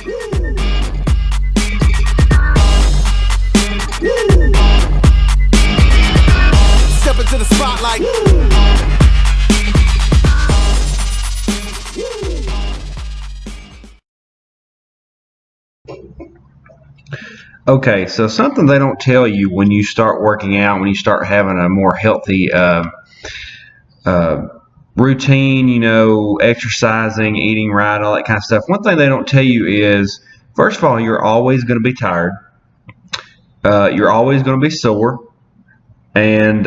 Step into the spotlight. Okay, so something they don't tell you when you start working out, when you start having a more healthy routine, you know, exercising, eating right, all that kind of stuff. One thing they don't tell you is, first of all, you're always going to be tired. You're always going to be sore. And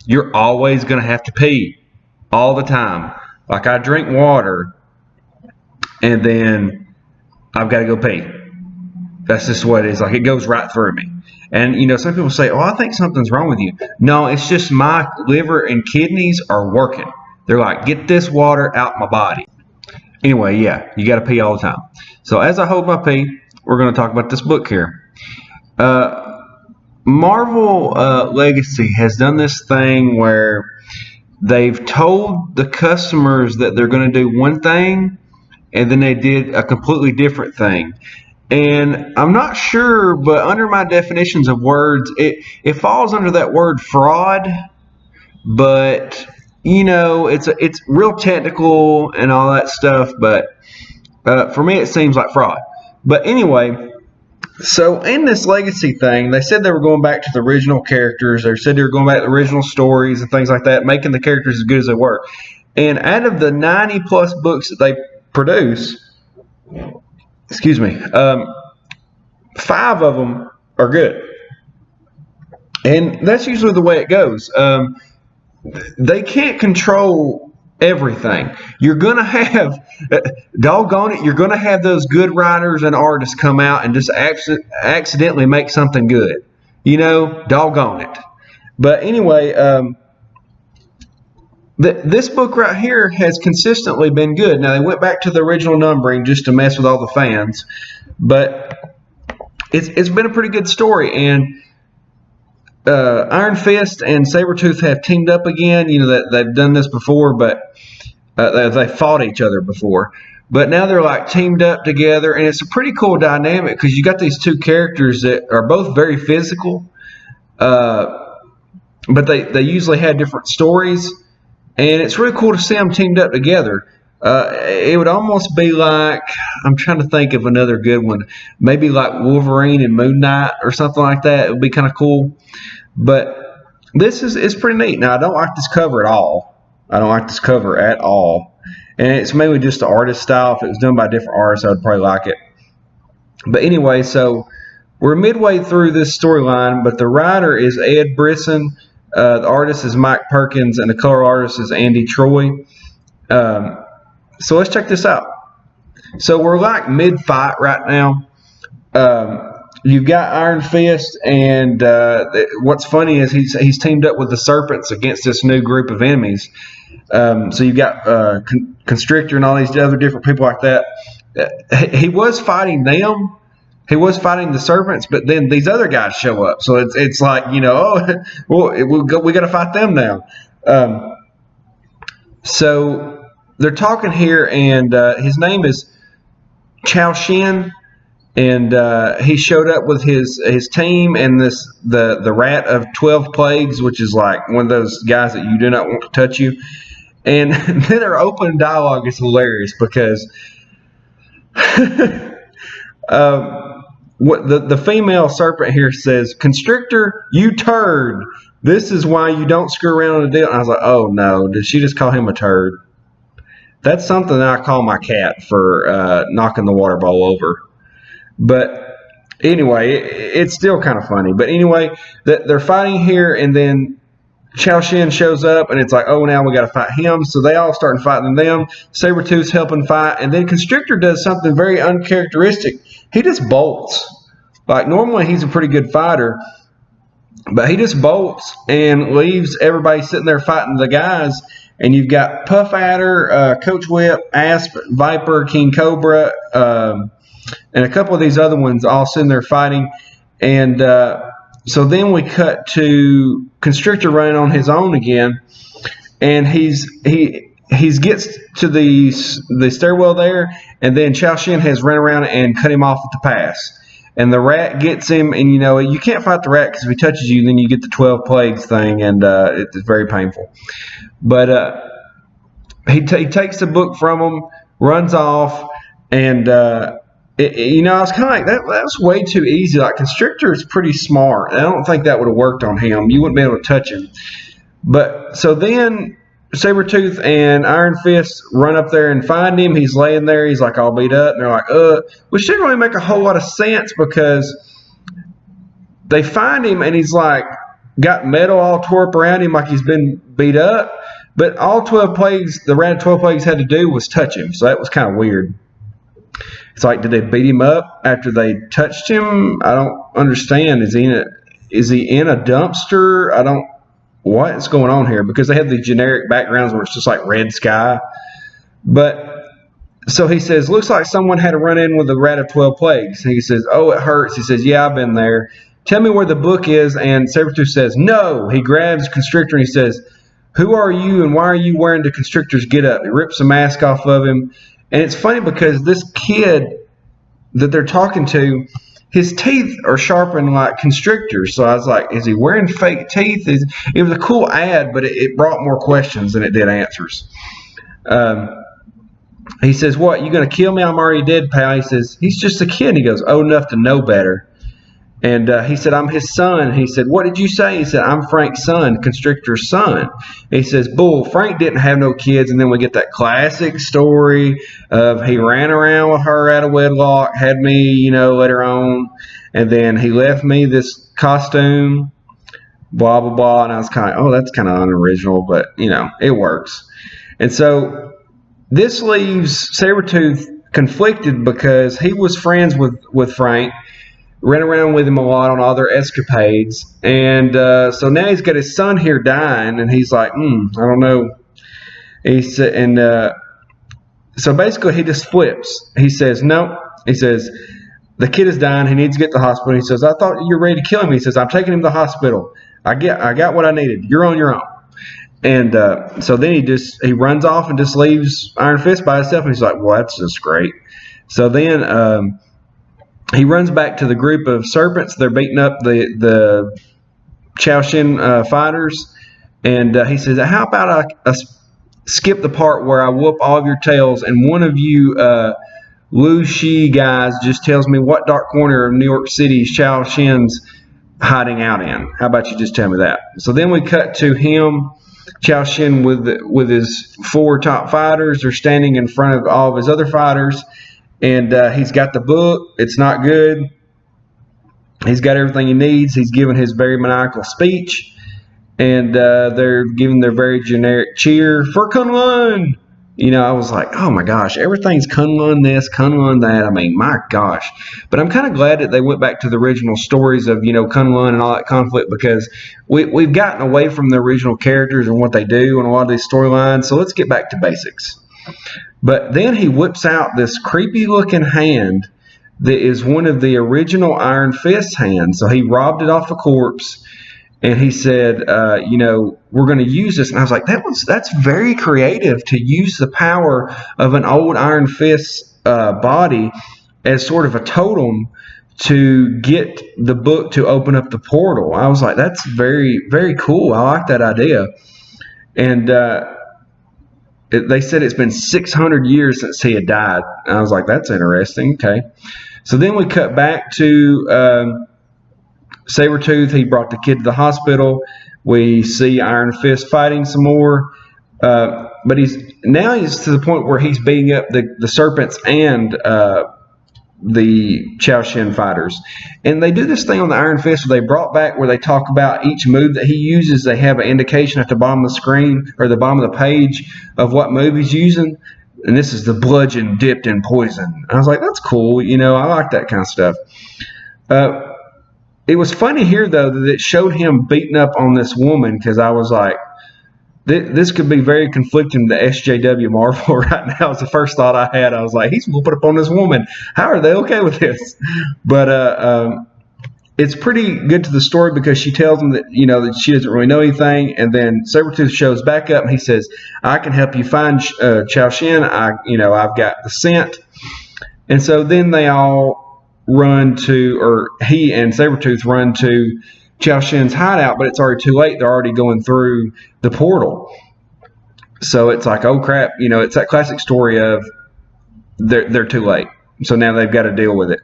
you're always going to have to pee all the time. Like I drink water and then I've got to go pee. That's just what it is. Like it goes right through me. And, you know, some people say, oh, I think something's wrong with you. No, it's just my liver and kidneys are working. They're like, get this water out my body. Anyway, yeah, you got to pee all the time. So as I hold my pee, we're going to talk about this book here. Marvel Legacy has done this thing where they've told the customers that they're going to do one thing, and then they did a completely different thing. And I'm not sure, but under my definitions of words, it falls under that word fraud. But you know, it's real technical and all that stuff. But for me, it seems like fraud. But anyway, so in this legacy thing, they said they were going back to the original characters. They said they were going back to the original stories and things like that, making the characters as good as they were. And out of the 90 plus books that they produce, 5 of them are good. And that's usually the way it goes. They can't control everything. You're going to have, doggone it, you're going to have those good writers and artists come out and just accidentally make something good. You know, doggone it. But anyway, this book right here has consistently been good. Now, they went back to the original numbering just to mess with all the fans. But it's been a pretty good story. And Iron Fist and Sabretooth have teamed up again. You know, that they've done this before, but they fought each other before. But now they're like teamed up together, and it's a pretty cool dynamic because you got these two characters that are both very physical, but they usually had different stories, and it's really cool to see them teamed up together. It would almost be like, I'm trying to think of another good one, maybe like Wolverine and Moon Knight or something like that. It would be kind of cool. But this is pretty neat. Now, I don't like this cover at all. I don't like this cover at all. And it's mainly just the artist style. If it was done by a different artist, I would probably like it. But anyway, so we're midway through this storyline, but the writer is Ed Brisson. The artist is Mike Perkins, and the color artist is Andy Troy. So let's check this out. So we're like mid-fight right now. You've got Iron Fist, and what's funny is he's teamed up with the Serpents against this new group of enemies. So you've got Constrictor and all these other different people like that. He was fighting them. He was fighting the Serpents, but then these other guys show up. So it's like, you know, oh, well, we got to fight them now. So they're talking here, and his name is Chao Shin, and he showed up with his team and the Rat of 12 Plagues, which is like one of those guys that you do not want to touch you. And then their open dialogue is hilarious because what the female serpent here says, "Constrictor, you turd. This is why you don't screw around on the deal." And I was like, oh no, did she just call him a turd? That's something that I call my cat for knocking the water bowl over. But anyway, it's still kind of funny. But anyway, they're fighting here, and then Chao Shin shows up, and it's like, oh, now we got to fight him. So they all start fighting them. Sabretooth's helping fight, and then Constrictor does something very uncharacteristic. He just bolts. Like, normally he's a pretty good fighter, but he just bolts and leaves everybody sitting there fighting the guys. And you've got Puff Adder, Coach Whip, Asp, Viper, King Cobra, and a couple of these other ones all sitting there fighting. And so then we cut to Constrictor running on his own again. And he gets to the stairwell there, and then Chao Shin has run around and cut him off at the pass. And the rat gets him, and you can't fight the rat because if he touches you, then you get the 12 plagues thing, and it's very painful. But he takes the book from him, runs off, and I was kind of like, that was way too easy. Like, Constrictor is pretty smart. I don't think that would have worked on him. You wouldn't be able to touch him. But so then Sabretooth and Iron Fist run up there and find him. He's laying there. He's like all beat up. And they're like, which didn't really make a whole lot of sense because they find him and he's like got metal all tore up around him like he's been beat up. But all 12 plagues, the rat of 12 plagues had to do was touch him. So that was kind of weird. It's like, did they beat him up after they touched him? I don't understand. Is he in a dumpster? What's going on here? Because they have the generic backgrounds where it's just like red sky. But so he says, looks like someone had a run-in with the rat of 12 plagues. And he says, oh, it hurts. He says, yeah, I've been there. Tell me where the book is. And Sabretooth says, no. He grabs Constrictor and he says, who are you and why are you wearing the Constrictor's get-up? He rips the mask off of him. And it's funny because this kid that they're talking to, his teeth are sharpened like Constrictors. So I was like, is he wearing fake teeth? It was a cool ad, but it brought more questions than it did answers. He says, what, you going to kill me? I'm already dead, pal. He says, he's just a kid. He goes, old enough to know better. And he said, I'm his son. He said, what did you say? He said, I'm Frank's son, Constrictor's son. He says, bull, Frank didn't have no kids. And then we get that classic story of he ran around with her out of wedlock, had me, later on. And then he left me this costume, blah, blah, blah. And I was kind of, oh, that's kind of unoriginal, but, it works. And so this leaves Sabretooth conflicted because he was friends with Frank. Ran around with him a lot on all their escapades. And so now he's got his son here dying, and he's like, I don't know. He said, and so basically he just flips. He says, no. He says, the kid is dying. He needs to get to the hospital. He says, I thought you were ready to kill him. He says, I'm taking him to the hospital. I got what I needed. You're on your own. And so then he runs off and just leaves Iron Fist by himself. And he's like, well, that's just great. So then he runs back to the group of serpents. They're beating up the Chao Shin fighters. And he says, how about I skip the part where I whoop all of your tails and one of you Lu Shi guys just tells me what dark corner of New York City Chao Shin's hiding out in. How about you just tell me that? So then we cut to him, Chao Shin, with his 4 top fighters. They're standing in front of all of his other fighters. And he's got the book. It's not good. He's got everything he needs. He's given his very maniacal speech. And they're giving their very generic cheer for Kunlun. I was like, oh my gosh, everything's Kunlun this, Kunlun that. I mean, my gosh. But I'm kind of glad that they went back to the original stories of, Kunlun and all that conflict, because we've gotten away from the original characters and what they do in a lot of these storylines. So let's get back to basics. But then he whips out this creepy-looking hand that is one of the original Iron Fist hands. So he robbed it off a corpse, and he said, we're going to use this. And I was like, that's very creative to use the power of an old Iron Fist body as sort of a totem to get the book to open up the portal. I was like, that's very, very cool. I like that idea. And they said it's been 600 years since he had died. And I was like, that's interesting. Okay. So then we cut back to Sabretooth. He brought the kid to the hospital. We see Iron Fist fighting some more. But he's to the point where he's beating up the serpents and the Chao Shin fighters. And they do this thing on the Iron Fist where they brought back where they talk about each move that he uses. They have an indication at the bottom of the screen or the bottom of the page of what move he's using. And this is the bludgeon dipped in poison. I was like, that's cool. I like that kind of stuff. It was funny here, though, that it showed him beating up on this woman, because I was like, this could be very conflicting to SJW Marvel right now. Is the first thought I had. I was like, he's whooping up on this woman. How are they okay with this? But it's pretty good to the story because she tells him that, that she doesn't really know anything. And then Sabretooth shows back up and he says, I can help you find Chao Shen. I've got the scent. And so then they all run to, or he and Sabretooth run to Chao Shen's hideout, but it's already too late. They're already going through the portal. So it's like, oh crap, it's that classic story of they're too late. So now they've got to deal with it.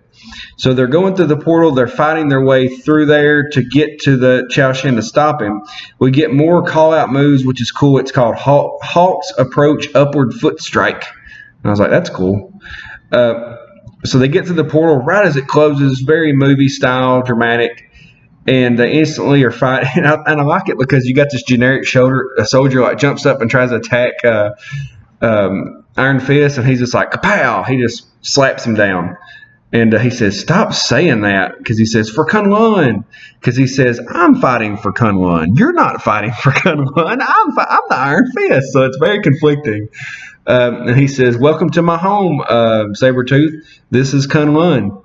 So they're going through the portal. They're fighting their way through there to get to the Chao Shen to stop him. We get more call-out moves, which is cool. It's called Hawk's Approach Upward Foot Strike. And I was like, that's cool. So they get to the portal right as it closes, very movie style, dramatic, and they instantly are fighting. And I like it because you got this generic soldier like jumps up and tries to attack Iron Fist, and he's just like, kapow! He just slaps him down. And he says, stop saying that, because he says, for Kunlun. Because he says, I'm fighting for Kunlun. You're not fighting for Kunlun. I'm the Iron Fist. So it's very conflicting. And he says, welcome to my home, Sabretooth. This is Kunlun.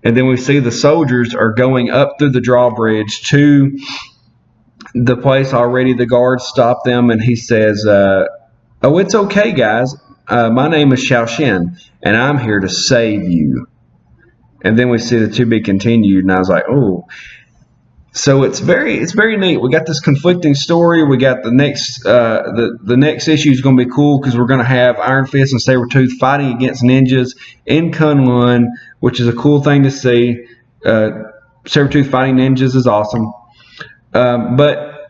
And then we see the soldiers are going up through the drawbridge to the place already. The guards stop them, and he says, oh, it's okay, guys. My name is Chao Shen, and I'm here to save you. And then we see the to be continued, and I was like, oh. So it's very neat. We got this conflicting story. We got the next the next issue is going to be cool because we're going to have Iron Fist and Sabretooth fighting against ninjas in Kunlun, which is a cool thing to see. Sabretooth fighting ninjas is awesome. But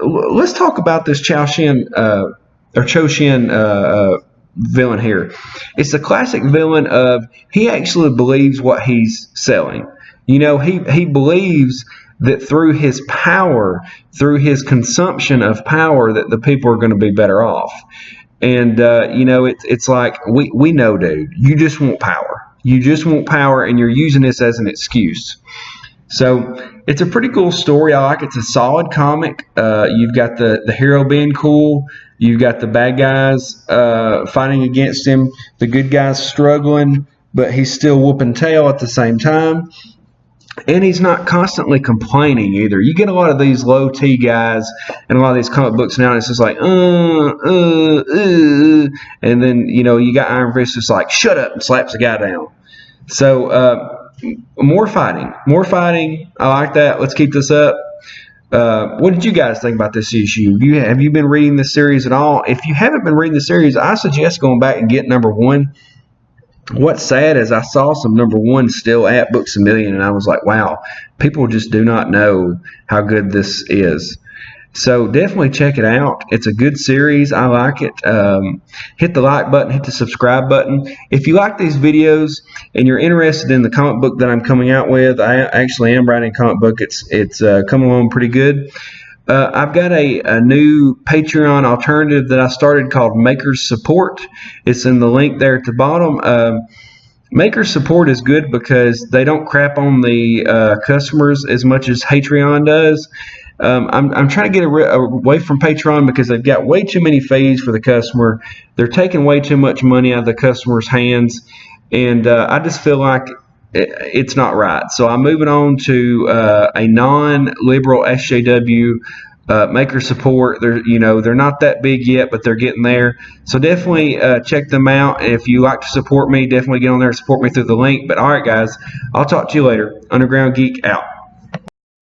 let's talk about this Chao Shen villain here. It's the classic villain of he actually believes what he's selling. He believes that through his power, through his consumption of power, that the people are going to be better off. And it's like we know, dude, you just want power. You just want power, and you're using this as an excuse. So it's a pretty cool story. I like it. It's a solid comic. You've got the hero being cool. You've got the bad guys fighting against him. The good guys struggling, but he's still whooping tail at the same time. And he's not constantly complaining either. You get a lot of these low T guys and a lot of these comic books now, and it's just like, and then, you got Iron Fist just like, shut up, and slaps the guy down. So, more fighting. I like that. Let's keep this up. What did you guys think about this issue? Have you been reading this series at all? If you haven't been reading the series, I suggest going back and getting number 1. What's sad is I saw some number 1 still at Books A Million, and I was like, wow, people just do not know how good this is. So definitely check it out. It's a good series. I like it. Hit the like button, hit the subscribe button. If you like these videos and you're interested in the comic book that I'm coming out with, I actually am writing a comic book. It's coming along pretty good. I've got a new Patreon alternative that I started called Makers Support. It's in the link there at the bottom. Makers Support is good because they don't crap on the customers as much as Patreon does. I'm trying to get away from Patreon because they've got way too many fees for the customer. They're taking way too much money out of the customer's hands, and I just feel like it's not right. So I'm moving on to a non-liberal SJW Maker Support. They're not that big yet, but they're getting there. So definitely check them out. If you like to support me, definitely get on there and support me through the link. But all right, guys, I'll talk to you later. Underground Geek out.